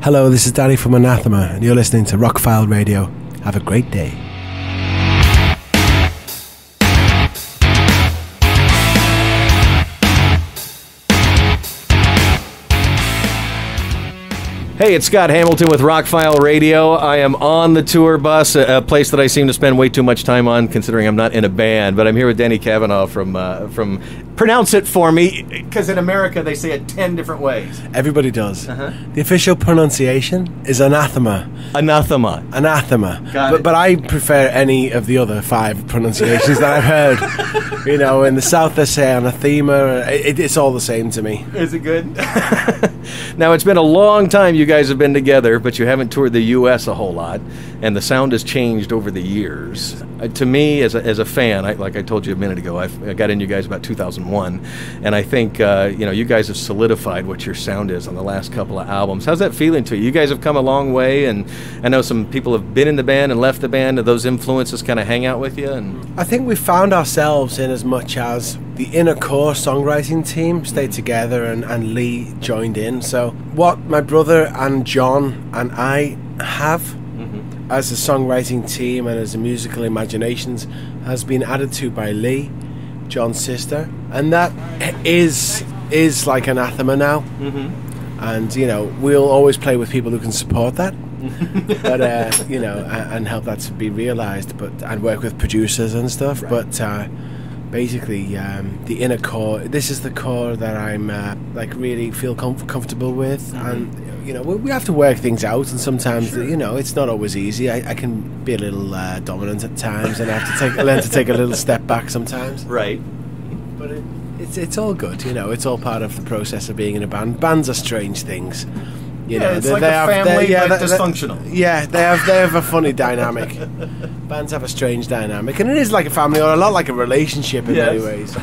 Hello, this is Danny from Anathema, and you're listening to Rockfile Radio. Have a great day. Hey, it's Scott Hamilton with Rockfile Radio. I am on the tour bus, a place that I seem to spend way too much time on, considering I'm not in a band. But I'm here with Denny Cavanaugh from pronounce it for me, because in America they say it 10 different ways. Everybody does. The official pronunciation is Anathema. Anathema. Anathema. Got it. But I prefer any of the other 5 pronunciations that I've heard. You know, in the South they say anathema. It's all the same to me. Is it good? Now, it's been a long time you guys have been together, but you haven't toured the U.S. a whole lot, and the sound has changed over the years. To me, as a fan, like I told you a minute ago, I got into you guys about 2001, and I think you guys have solidified what your sound is on the last couple of albums. How's that feeling to you? You guys have come a long way, and I know some people have been in the band and left the band, and those influences kind of hang out with you. And I think we found ourselves in as much as the inner core songwriting team stayed together and Lee joined in. So what my brother and John and I have as a songwriting team and as a musical imaginations has been added to by Lee, John's sister, and that is like Anathema now. And we'll always play with people who can support that. But and help that to be realized, and work with producers and stuff. Right. But basically, the inner core. This is the core that I'm really feel comfortable with, and we have to work things out. And sometimes, it's not always easy. I can be a little dominant at times, and I have to learn to take a little step back sometimes. Right. But it's all good. It's all part of the process of being in a band. Bands are strange things. It's like a family, but dysfunctional. They have a funny dynamic. Bands have a strange dynamic, and it is like a family, or a lot like a relationship in many ways.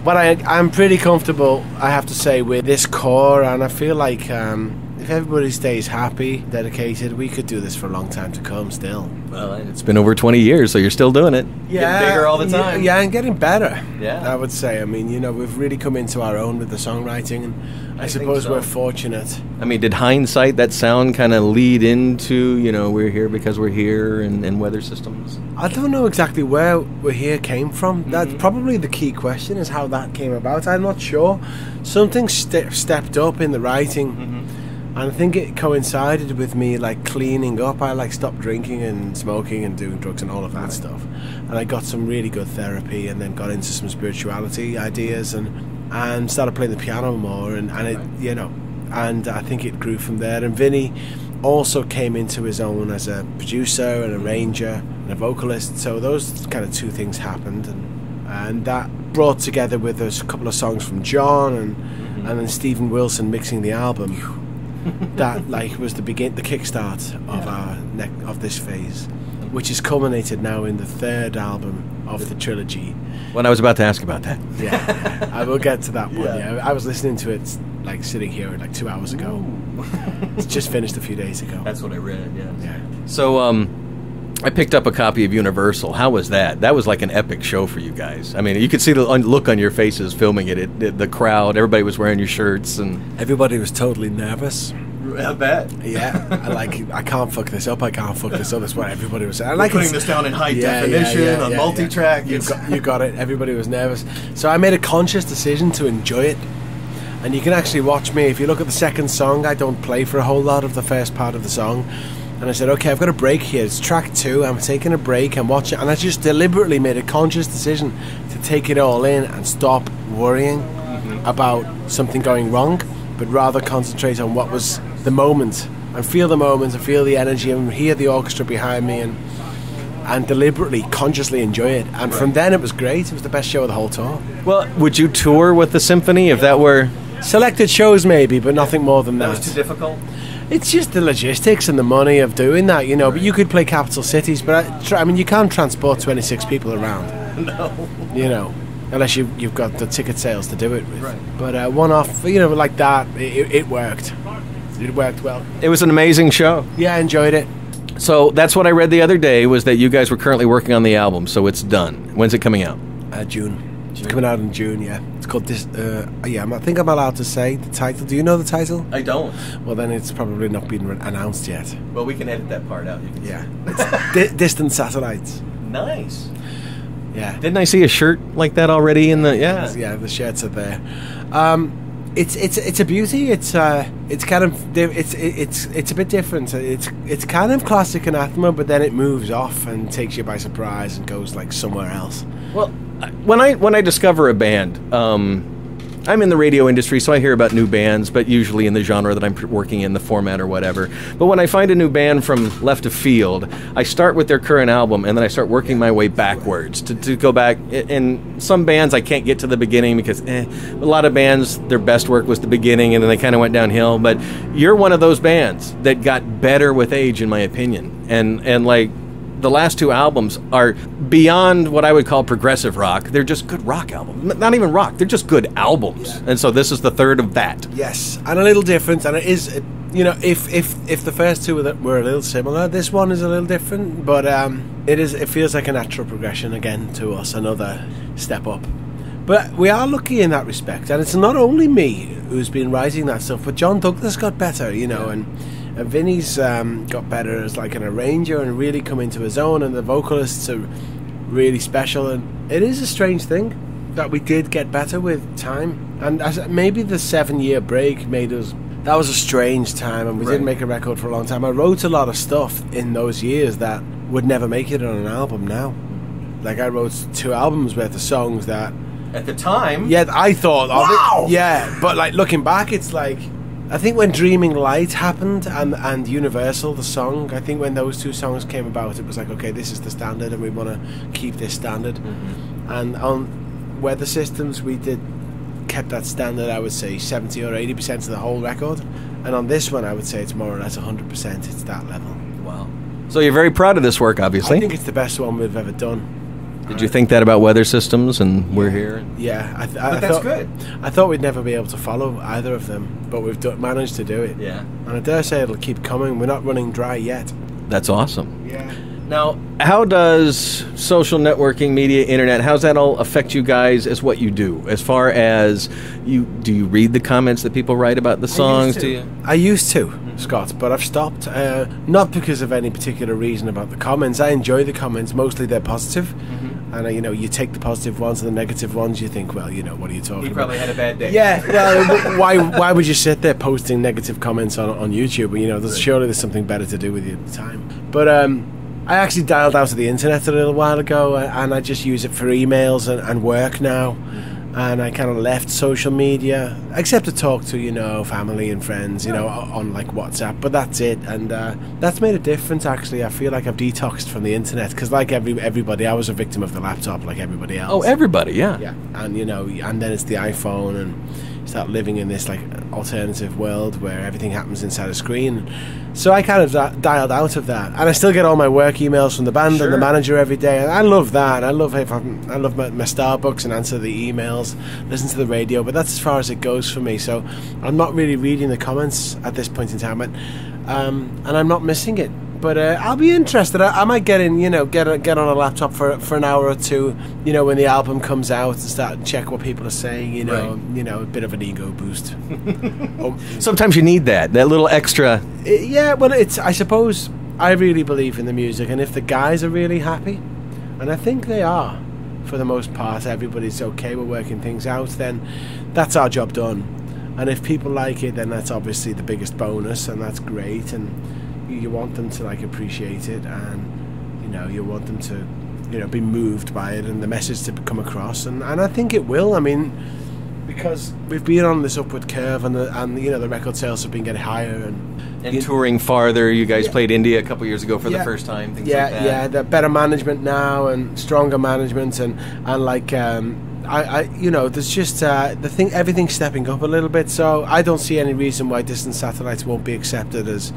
But I'm pretty comfortable, I have to say, with this core, and I feel like if everybody stays happy, dedicated, we could do this for a long time to come still. Well, it's been over 20 years, so you're still doing it. Getting bigger all the time. Yeah, and getting better. Yeah. I would say. I mean, we've really come into our own with the songwriting, and I suppose so. We're fortunate. I mean, did Hindsight, that sound kind of lead into, we're here because we're here and Weather Systems? I don't know exactly where We're Here came from. That's probably the key question, is how that came about. I'm not sure. Something stepped up in the writing. And I think it coincided with me cleaning up. I stopped drinking and smoking and doing drugs and all of that stuff. And I got some really good therapy, and then got into some spirituality ideas and started playing the piano more, and I think it grew from there. And Vinny also came into his own as a producer and arranger and a vocalist. So those kind of 2 things happened, and that brought together with a couple of songs from John and then Stephen Wilson mixing the album. That was the kickstart of this phase, which is culminated now in the 3rd album of the trilogy. When I was about to ask about that. Yeah, I will get to that one. Yeah, I was listening to it sitting here 2 hours ago. It's just finished a few days ago. That's what I read. Yeah. So I picked up a copy of Universal. How was that? That was like an epic show for you guys. I mean, you could see the look on your faces filming it. The crowd, everybody was wearing your shirts, and everybody was totally nervous. I bet. Yeah, I can't fuck this up. That's what everybody was saying. Putting this down in high definition on multi-track. Yeah. You got it. Everybody was nervous. So I made a conscious decision to enjoy it. And you can actually watch me. If you look at the second song, I don't play for a whole lot of the first part of the song. And I said, okay, I've got a break here. It's track 2. I'm taking a break and watching. And I just deliberately made a conscious decision to take it all in and stop worrying about something going wrong, but rather concentrate on what was the moment, and feel the moment, and feel the energy, and hear the orchestra behind me, and deliberately, consciously enjoy it. And from then it was great. It was the best show of the whole tour. Well, would you tour with the symphony if that were... Selected shows maybe, but nothing more than that. That was too difficult? It's just the logistics and the money of doing that, But you could play capital cities, but you can't transport 26 people around. No. Unless you've got the ticket sales to do it with. Right. But one-off, like that, it worked. It worked well. It was an amazing show. Yeah, I enjoyed it. So that's what I read the other day, was that you guys were currently working on the album, so it's done. When's it coming out? June. It's coming out in June, yeah. It's called I think I'm allowed to say the title. Do you know the title? I don't. Well, then it's probably not been announced yet. Well, we can edit that part out. You can It's Distant Satellites. Nice. Yeah. Didn't I see a shirt like that already in the... Yeah. Yeah, the shirts are there. It's a beauty. It's kind of it's a bit different. It's kind of classic Anathema, but then it moves off and takes you by surprise and goes like somewhere else. Well, when I discover a band, I'm in the radio industry, so I hear about new bands, but usually in the genre that I'm working in, the format or whatever. But when I find a new band from left of field, I start with their current album, and then I start working my way backwards to go back. In some bands, I can't get to the beginning because a lot of bands, their best work was the beginning, and then they kind of went downhill. But you're one of those bands that got better with age, in my opinion. And like, the last two albums are beyond what I would call progressive rock. They're just good rock albums. Not even rock. They're just good albums. Yeah. And so this is the third of that. Yes, and a little different. And it is, you know, if the first two were a little similar, this one is a little different. But it feels like a natural progression again to us, another step up. But we are lucky in that respect. And it's not only me who's been writing that stuff, but John Douglas got better, you know, and Vinny's got better as like an arranger and really come into his own, and the vocalists are really special. And it is a strange thing that we did get better with time, and maybe the 7-year break made us. That was a strange time, and we didn't make a record for a long time. I wrote a lot of stuff in those years that would never make it on an album now. Like, I wrote 2 albums worth of songs that at the time, yeah, I thought, wow, yeah, but like looking back, it's like, I think when Dreaming Light happened and Universal, the song, I think when those 2 songs came about, it was like, okay, this is the standard and we want to keep this standard. Mm-hmm. And on Weather Systems, we kept that standard, I would say 70 or 80% of the whole record. And on this one, I would say it's more or less 100%. It's that level. Wow. So you're very proud of this work, obviously. I think it's the best one we've ever done. Did you think that about Weather Systems and We're Here? Yeah, I but that's thought, good. I thought we'd never be able to follow either of them, but we've managed to do it. Yeah. And I dare say it'll keep coming. We're not running dry yet. That's awesome. Yeah. Now, how does social networking, media, internet, how's that all affect you guys as what you do? As far as, do you read the comments that people write about the songs? I used to, Scott, but I've stopped. Not because of any particular reason about the comments. I enjoy the comments. Mostly they're positive. Mm-hmm. And, you know, you take the positive ones and the negative ones, you think, well, you know, what are you talking about? He probably had a bad day. Yeah, well, why would you sit there posting negative comments on YouTube? You know, surely there's something better to do with your time. But I actually dialed out of the internet a little while ago, and I just use it for emails and work now. And I kind of left social media, except to talk to, you know, family and friends, you know, on like WhatsApp. But that's it, and that's made a difference. Actually, I feel like I've detoxed from the internet because, like everybody, I was a victim of the laptop, like everybody else. Oh, everybody, yeah. Yeah, and you know, and then it's the iPhone, and you start living in this like alternative world where everything happens inside a screen. So I kind of dialed out of that, and I still get all my work emails from the band and the manager every day, and I love that. I love my Starbucks and answer the emails, listen to the radio, but that's as far as it goes for me. So I'm not really reading the comments at this point in time, and I'm not missing it. But I'll be interested. I might get in, you know, get on a laptop for an hour or two, you know, when the album comes out, and start and check what people are saying. You know, a bit of an ego boost. Sometimes you need that little extra. Yeah, well, I suppose I really believe in the music, and if the guys are really happy, and I think they are, for the most part, everybody's okay with working things out, then that's our job done. And if people like it, then that's obviously the biggest bonus, and that's great. And you want them to like appreciate it, and you know, you want them to, you know, be moved by it and the message to come across, and I think it will. I mean, because we've been on this upward curve, and you know, the record sales have been getting higher, and touring farther. You guys played India a couple years ago for the first time. Things like that. Yeah, the better management now and stronger management, and like I you know, there's just everything's stepping up a little bit. So I don't see any reason why Distant Satellites won't be accepted as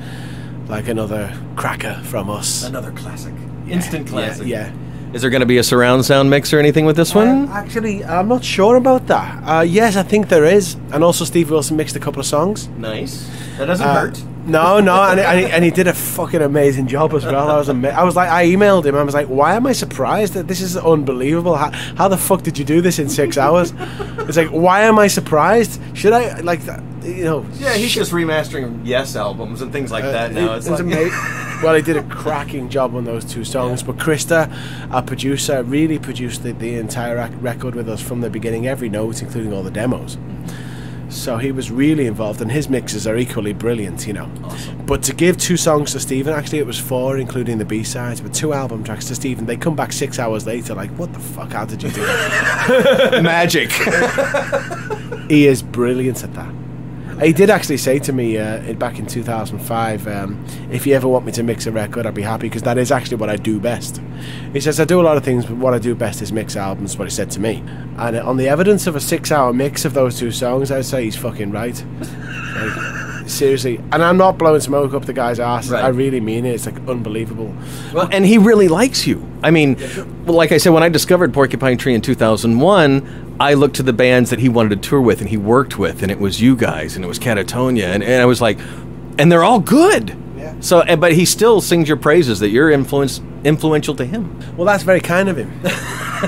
like another cracker from us. Another classic. Instant classic. Yeah. Is there going to be a surround sound mix or anything with this one? Actually, I'm not sure about that. Yes, I think there is. And also Steve Wilson mixed a couple of songs. Nice. That doesn't hurt. No, and he did a fucking amazing job as well. I was like, I emailed him. I was like, why am I surprised? That this is unbelievable. How the fuck did you do this in 6 hours? It's like, why am I surprised? Should I like that? You know? Yeah, he's just remastering Yes albums and things like that now. It's like, well, he did a cracking job on those 2 songs. But Krista, our producer, really produced the entire record with us from the beginning, every note, including all the demos. So he was really involved, and his mixes are equally brilliant, you know. Awesome. But to give 2 songs to Stephen, actually it was 4, including the B-sides, but 2 album tracks to Stephen, they come back 6 hours later like, what the fuck, how did you do that? Magic. He is brilliant at that. He did actually say to me back in 2005, if you ever want me to mix a record, I'd be happy, because that is actually what I do best. He says, I do a lot of things, but what I do best is mix albums, what he said to me. And on the evidence of a 6-hour mix of those 2 songs, I'd say he's fucking right. Like, seriously. And I'm not blowing smoke up the guy's ass. Right. I really mean it. It's like unbelievable. Well, and he really likes you. I mean, well, like I said, when I discovered Porcupine Tree in 2001, I looked to the bands that he wanted to tour with and he worked with, and it was you guys, and it was Catatonia, and I was like, and they're all good. Yeah. So, but he still sings your praises, that you're influential to him. Well, that's very kind of him.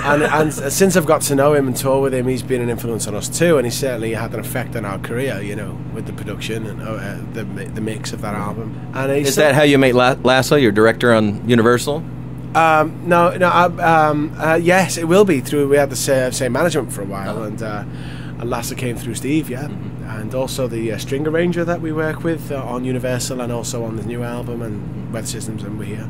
and since I've got to know him and tour with him, he's been an influence on us too, and he certainly had an effect on our career, you know, with the production and the mix of that album. And is that how you met Lasse, your director on Universal? Yes, it will be through. We had the same management for a while, and Lasse came through Steve, yeah, and also the string arranger that we work with on Universal and also on the new album and Weather Systems, and we're here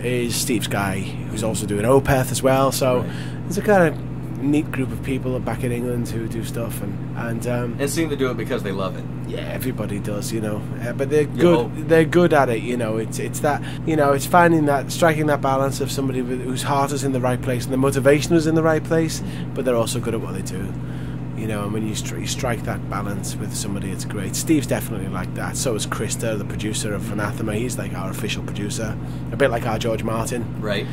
is Steve's guy, who's also doing Opeth as well. So it's a kind of neat group of people back in England who do stuff and seem to do it because they love it. Yeah, everybody does, you know. But they're good. They're good at it, you know. It's that, you know. It's striking that balance of somebody whose heart is in the right place and the motivation is in the right place, but they're also good at what they do. You know, and when you strike that balance with somebody, it's great. Steve's definitely like that. So is Krista, the producer of Anathema. He's like our official producer, a bit like our George Martin. Right.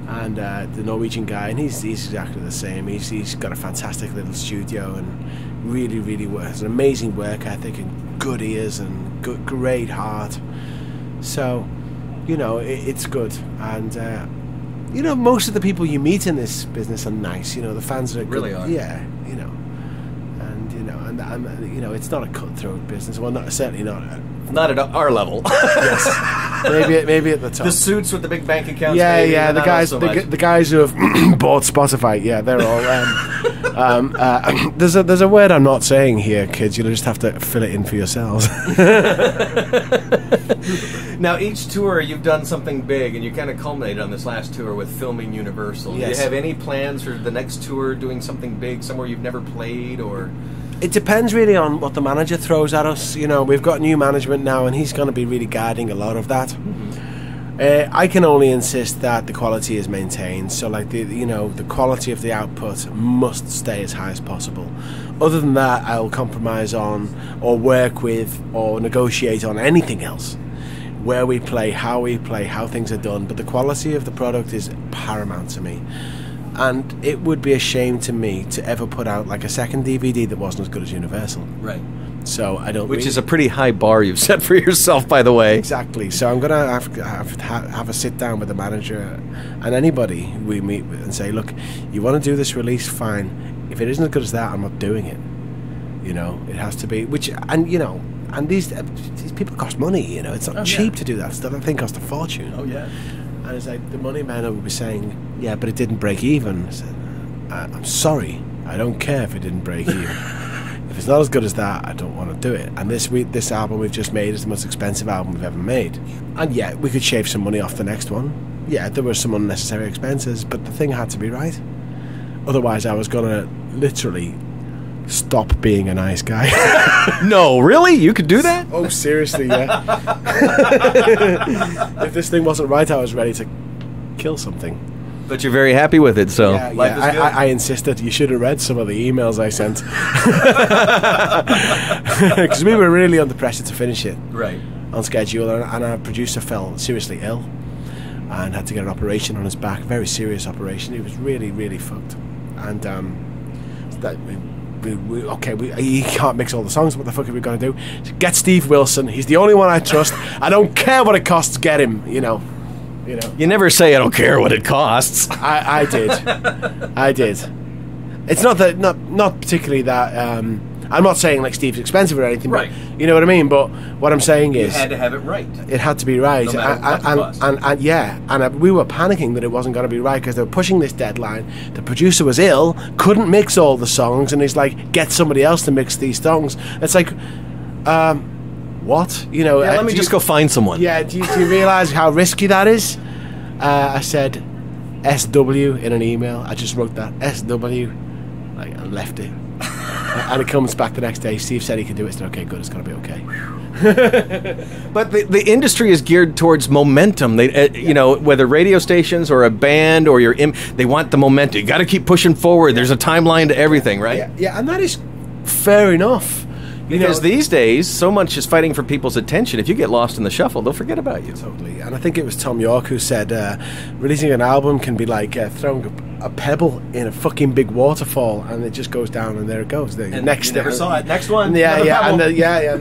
And the Norwegian guy, and he's exactly the same. He's got a fantastic little studio and really has an amazing work ethic and good ears and great heart. So, you know, it's good. And you know, most of the people you meet in this business are nice. You know, the fans are good. Really are. Yeah, you know, and you know, and you know, it's not a cutthroat business. Well, certainly not. Not at our level. Yes, maybe at the top. The suits with the big bank accounts. Yeah. The guys, the guys who have bought Spotify. Yeah, they're all. There's a word I'm not saying here, kids. You'll just have to fill it in for yourselves. Now, each tour you've done something big, and you kind of culminated on this last tour with filming Universal. Yes. Do you have any plans for the next tour, doing something big somewhere you've never played, or? It depends really on what the manager throws at us. You know, we've got new management now, and he's going to be really guiding a lot of that. Mm-hmm. I can only insist that the quality is maintained. So, like the quality of the output must stay as high as possible. Other than that, I'll compromise on, or work with, or negotiate on anything else. Where we play, how things are done. But the quality of the product is paramount to me. And it would be a shame to me to ever put out like a second DVD that wasn't as good as Universal. Right. So I don't. Which is a pretty high bar you've set for yourself, by the way. Exactly. So I'm gonna have a sit down with the manager and anybody we meet with and say, look, you want to do this release, fine. If it isn't as good as that, I'm not doing it. You know, it has to be. And these people cost money. You know, it's not cheap to do that stuff. That thing costs a fortune. Oh yeah. And it's like the money man will be saying, yeah, but it didn't break even. I said, I'm sorry, I don't care if it didn't break even. If it's not as good as that, I don't want to do it. And this album we've just made is the most expensive album we've ever made. And yeah, we could shave some money off the next one. Yeah, there were some unnecessary expenses, but the thing had to be right. Otherwise, I was going to literally stop being a nice guy. No, really? You could do that? Oh, seriously, yeah. If this thing wasn't right, I was ready to kill something. But you're very happy with it, so life is good. I insisted. You should have read some of the emails I sent. Because we were really under pressure to finish it. Right. On schedule, and our producer fell seriously ill and had to get an operation on his back, very serious operation. He was really, really fucked. And he can't mix all the songs. What the fuck are we going to do? Get Steve Wilson. He's the only one I trust. I don't care what it costs. Get him. You know. You never say I don't care what it costs. I did. I did. It's not particularly that. I'm not saying like Steve's expensive or anything, right? But you know what I mean. But what I'm saying is, you had to have it right. It had to be right, no matter what the cost. And we were panicking that it wasn't going to be right because they were pushing this deadline. The producer was ill, couldn't mix all the songs, and he's like, "Get somebody else to mix these songs." It's like, what? You know? Let me just go find someone. Yeah. Do you realise how risky that is? I said SW in an email. I just wrote that SW, like, and left it. And it comes back the next day. Steve said he could do it. I said, okay, good. It's going to be okay. But the industry is geared towards momentum. They, you know, whether radio stations or a band or they want the momentum. You got to keep pushing forward. There's a timeline to everything, right? Yeah, and that is fair enough. Because these days, so much is fighting for people's attention. If you get lost in the shuffle, they'll forget about you. Totally. And I think it was Tom York who said releasing an album can be like throwing a pebble in a fucking big waterfall, and it just goes down, and there it goes. And next, you never saw it. Next one. Yeah, and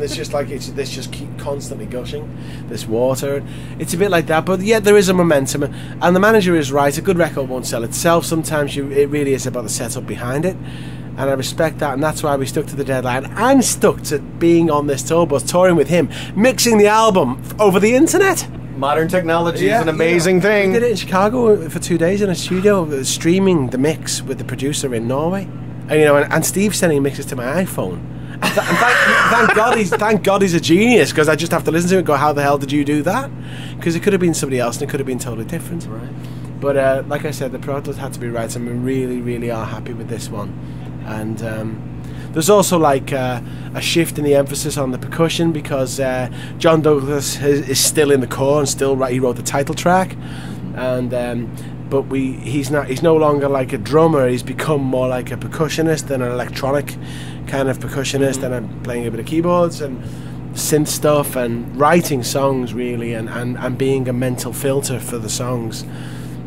it's just like this just keep constantly gushing, this water. It's a bit like that, but yeah, there is a momentum, and the manager is right. A good record won't sell itself. Sometimes it really is about the setup behind it. And I respect that, and that's why we stuck to the deadline and stuck to being on this tour bus, touring with him, mixing the album over the internet. Modern technology is an amazing thing. We did it in Chicago for 2 days in a studio, streaming the mix with the producer in Norway. And, and Steve sending mixes to my iPhone. Thank God he's a genius, because I just have to listen to it and go, how the hell did you do that? Because it could have been somebody else and it could have been totally different. Right. But like I said, the product had to be right, and we really, really are happy with this one. And there's also like a shift in the emphasis on the percussion, because John Douglas is still in the core and still he wrote the title track, and but he's no longer like a drummer. He's become more like a percussionist and an electronic kind of percussionist, and I'm playing a bit of keyboards and synth stuff and writing songs really, and being a mental filter for the songs.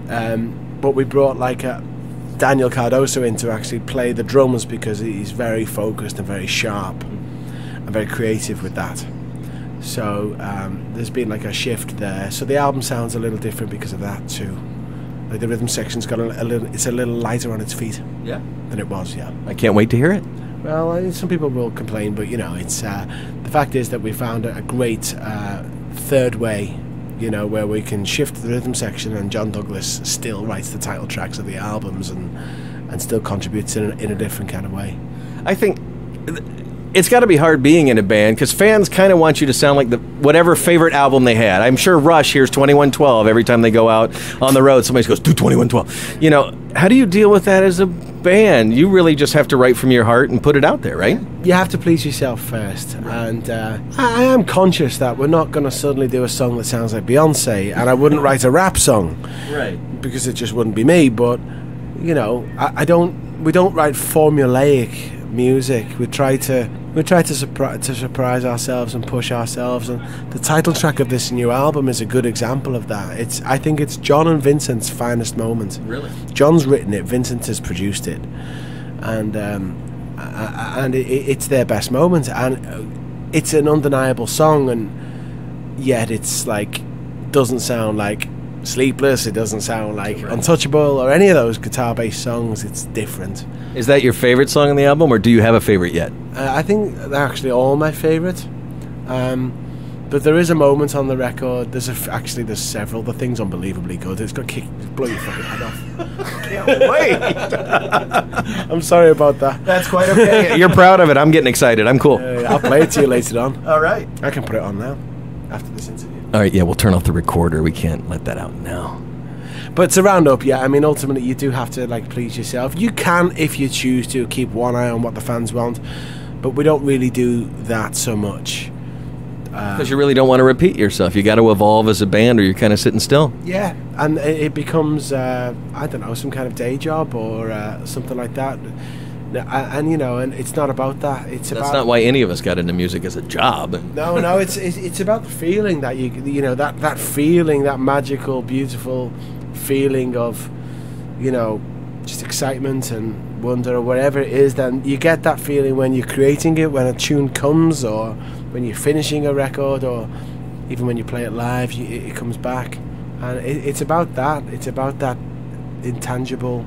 But we brought like Daniel Cardoso in to actually play the drums, because he's very focused and very sharp and very creative with that. So there's been like a shift there. So the album sounds a little different because of that too. Like the rhythm section's got it's a little lighter on its feet than it was. Yeah, I can't wait to hear it. Well, some people will complain, but it's the fact is that we found a great third way, where we can shift the rhythm section, and John Douglas still writes the title tracks of the albums and still contributes in a different kind of way. I think it's got to be hard being in a band, because fans kind of want you to sound like whatever favorite album they had. I'm sure Rush hears 2112 every time they go out on the road. Somebody goes, do 2112. How do you deal with that as a band? You really just have to write from your heart and put it out there, right? You have to please yourself first. And I am conscious that we're not going to suddenly do a song that sounds like Beyonce, and I wouldn't write a rap song, right? Because it just wouldn't be me. But we don't write formulaic music. We try to surprise ourselves and push ourselves, and the title track of this new album is a good example of that. I think it's John and Vincent's finest moment. Really? John's written it, Vincent has produced it, and it's their best moment, and it's an undeniable song, and yet it's like doesn't sound like Sleepless, it doesn't sound like Untouchable or any of those guitar-based songs. It's different. Is that your favorite song on the album, or do you have a favorite yet? I think they're actually all my favorite, but there is a moment on the record. There's several. The thing's unbelievably good. It's got blow your fucking head off. Can't wait. I'm sorry about that. That's quite okay. You're proud of it. I'm getting excited. I'm cool. I'll play it to you later on. All right. I can put it on now after this interview. All right, yeah, we'll turn off the recorder. We can't let that out now. But to round up, I mean, ultimately, you do have to please yourself. You can, if you choose to, keep one eye on what the fans want, but we don't really do that so much. Because you really don't want to repeat yourself. You got to evolve as a band, or you're kind of sitting still. Yeah, and it becomes, I don't know, some kind of day job or something like that. And it's not about that. That's not why any of us got into music as a job. No, it's about the feeling that that feeling, that magical, beautiful feeling of, just excitement and Wonder or whatever it is, then you get that feeling when you're creating it, when a tune comes, or when you're finishing a record, or even when you play it live, it comes back. And it's about that. It's about that intangible,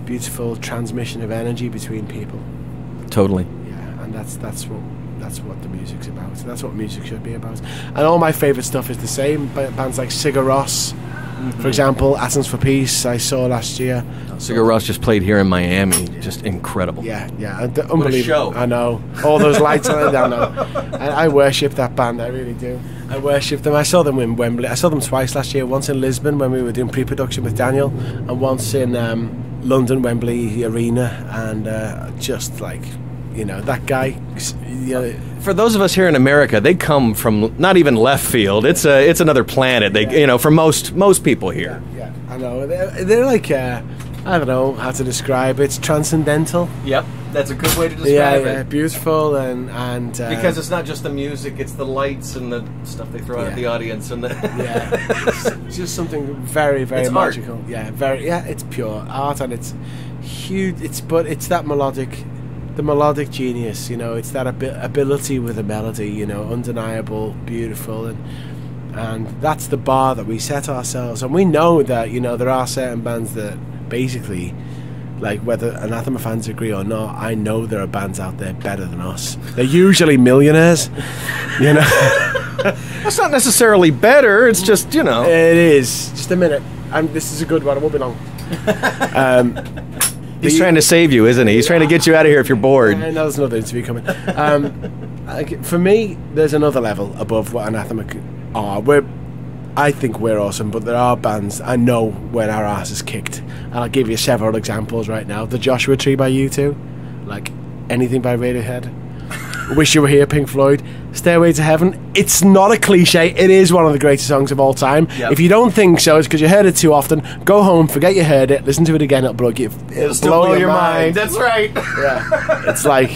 beautiful transmission of energy between people. Totally. Yeah, and that's what the music's about. So that's what music should be about. And all my favourite stuff is the same. Bands like Sigur Rós, for example, Atoms for Peace, I saw last year. Sigur Rós just played here in Miami. Just incredible. Yeah. Unbelievable. What a show. I know. All those lights on it, I know. I worship that band, I really do. I worship them. I saw them in Wembley. I saw them twice last year. Once in Lisbon when we were doing pre-production with Daniel, and once in London, Wembley Arena, and just like, you know, that guy. You know, for those of us here in America, they come from not even left field. It's another planet. They, you know, for most people here. Yeah, I know. They're like I don't know how to describe it. It's transcendental. Yep, that's a good way to describe it. Yeah, beautiful and because it's not just the music; it's the lights and the stuff they throw out at the audience and the it's just something very, very it's magical. Art. Yeah, very. Yeah, it's pure art, and it's huge. It's that melodic. The melodic genius, you know, it's that ability with a melody, you know, undeniable, beautiful, and that's the bar that we set ourselves. And we know that, you know, there are certain bands that basically, like, whether Anathema fans agree or not, I know there are bands out there better than us. They're usually millionaires, you know. That's not necessarily better. It's just, you know, it is. Just a minute, and this is a good one. It won't be long. He's trying to save you, isn't he? He's trying to get you out of here if you're bored. No, there's another interview coming. For me, there's another level above what Anathema are. I think we're awesome, but there are bands I know when our ass is kicked. And I'll give you several examples right now. The Joshua Tree by U2, like Anything by Radiohead, Wish You Were Here, Pink Floyd, Stairway to Heaven. It's not a cliche. It is one of the greatest songs of all time. Yep. If you don't think so, it's because you heard it too often. Go home, forget you heard it, listen to it again. It'll blow your mind. That's right. Yeah, it's like,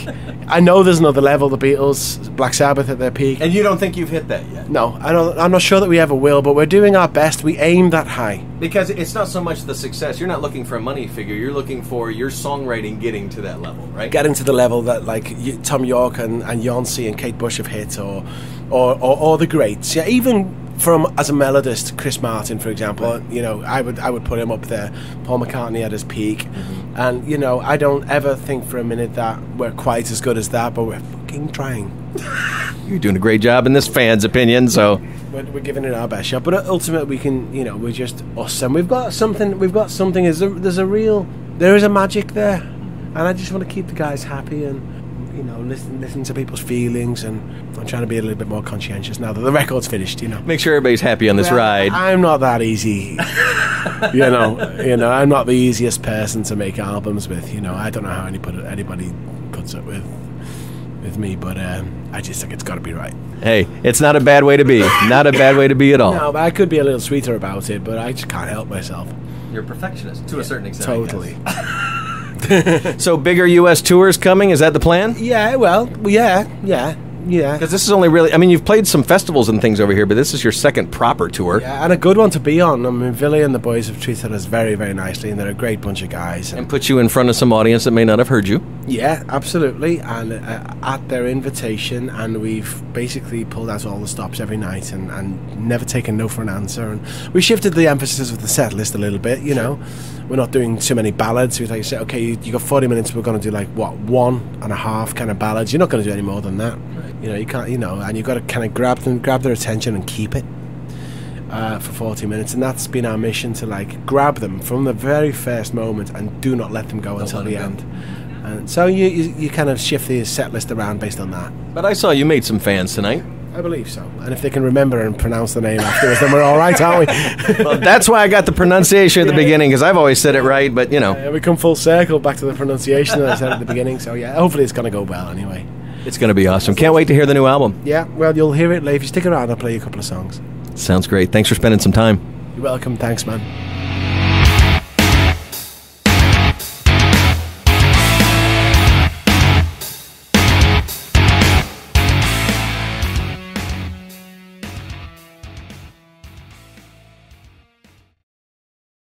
I know there's another level. The Beatles, Black Sabbath at their peak, and you don't think you've hit that yet? No, I'm not sure that we ever will. But we're doing our best. We aim that high because it's not so much the success. You're not looking for a money figure. You're looking for your songwriting getting to that level, right? Getting to the level that like Tom York and Yonsei and Kate Bush have hit, or the greats. Yeah, even from as a melodist, Chris Martin, for example. Right. You know, I would put him up there. Paul McCartney at his peak, and you know, I don't ever think for a minute that we're quite as good as that, but we're fucking trying. You're doing a great job in this fan's opinion, so we're giving it our best shot. But ultimately, we can, you know, we're just us, and we've got something. There is a magic there, and I just want to keep the guys happy and, you know, listen to people's feelings, and I'm trying to be a little bit more conscientious now that the record's finished, you know. Make sure everybody's happy on this ride. I'm not that easy. you know, I'm not the easiest person to make albums with, you know. I don't know how anybody puts up with me, but I just think it's got to be right. Hey, it's not a bad way to be. Not a bad way to be at all. No, but I could be a little sweeter about it, but I just can't help myself. You're a perfectionist to a certain extent. Totally. So bigger U.S. tours coming? Is that the plan? Yeah, well, yeah. Because this is only really, I mean, you've played some festivals and things over here, but this is your second proper tour. Yeah, and a good one to be on. I mean, Billy and the boys have treated us very, very nicely, and they're a great bunch of guys. And put you in front of some audience that may not have heard you. Yeah, absolutely. And at their invitation, and we've basically pulled out all the stops every night and never taken no for an answer. And we shifted the emphasis of the set list a little bit, you know. We're not doing too many ballads. We like say, okay, you got 40 minutes, we're going to do like, what, 1.5 kind of ballads. You're not going to do any more than that. You know, you can't, you know, and you've got to kind of grab their attention and keep it for 40 minutes. And that's been our mission, to like grab them from the very first moment and do not let them go until the end. And so you kind of shift the set list around based on that. But I saw you made some fans tonight. I believe so. And if they can remember and pronounce the name afterwards, then we're all right, aren't we? Well, that's why I got the pronunciation at the beginning, because I've always said it right, but, you know. Yeah, we come full circle back to the pronunciation that I said at the beginning. So, yeah, hopefully it's going to go well anyway. It's going to be awesome. Can't wait to hear the new album. Yeah, well, you'll hear it later. If you stick around, I'll play you a couple of songs. Sounds great. Thanks for spending some time. You're welcome. Thanks, man.